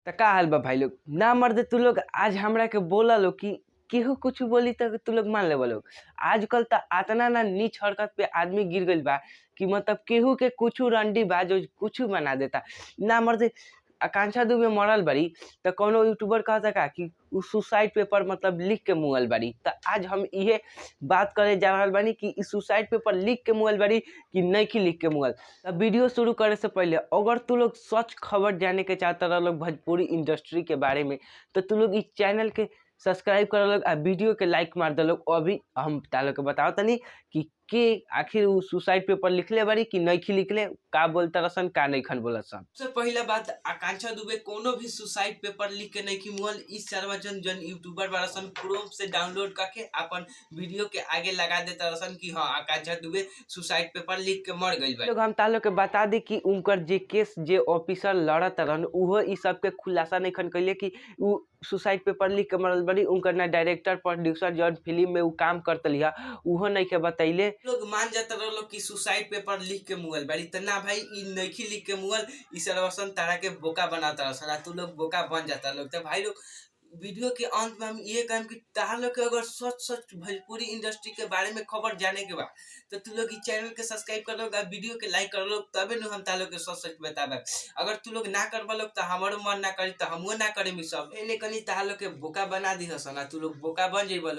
त का हाल बा भाई लोग। ना मर्दे तू लोग आज हमरा के बोला लो कि केहू कुछ बोली त तू लोग मान लेवल लोग। आजकल त अतना ना नीच हरकत पे आदमी गिर गइल बा कि मतलब केहू के कुछ रंडी बा जो कुछ बना देता। ना मर्दे आकांक्षा दुबे मरल बाड़ी त कौनो यूट्यूबर कहता का कि उ सुसाइड पेपर मतलब लिख के मुअल बाड़ी। त आज हम इहे बात करे जा रहल बानी कि इ सुसाइड पेपर लिख के मुअल बाड़ी कि नइखी लिख के मुअल। त वीडियो शुरू करे से पहले अगर तू लोग सच खबर जाने के चाहता रह लोग भोजपुरी इंडस्ट्री के बारे में तो तू लोग इस चैनल के सब्सक्राइब कर लोग आ वीडियो के लाइक मार दे लोग। अभी हम तालो के बताओ तनी कि के आखिर उ सुसाइड पेपर लिखले बाड़ी कि नइखी लिखले, का बोलता रसन का नइखन बोलसन। सबसे पहला बात, आकांक्षा दुबे कोनो भी सुसाइड पेपर लिख के नइखी मुअल। इस सर्वजन जन यूट्यूबर बारसन क्रोम से डाउनलोड करके अपन वीडियो के आगे लगा देता रसन कि हाँ आकांक्षा दुबे सुसाइड पेपर लिख के मर गइल बा। लोग हम तालो के बता दी कि उनकर जे केस जे ऑफिसर लड़त रहन उहो ई सब के खुलासा नइखन कइले कि उ सुसाइड पेपर लिख के मरल बाड़ी। उनकर ना डायरेक्टर प्रोड्यूसर जौन फिल्म में उ काम करतली ह उहो नइखे बतैले। लोग मान जाता रहो कि सुसाइड पेपर लिख के मुअल बाड़ी त ना भाई ई नइखी लिख के मुअल। ई सर्वसन तारा के बोका बनाता रसन आ तू लोग बोका बन जाता लोग। त भाई लोग वीडियो के अंत में हम ये कहम कि तार लोग के अगर सच भोजपुरी इंडस्ट्री के बारे में खबर जाने के बा तो तू लोग इस चैनल के सब्सक्राइब कर लोग, वीडियो के लाइक कर लोग, तबे न हम तार लोग के सच बताबे। अगर तू लोग ना करबा लोग तो हमारो मन ना करी तो हमहू ना करेम। ई सब एने कनी तार लोग के बोका बना दी हसन, तू लोग बोका बन जइबा।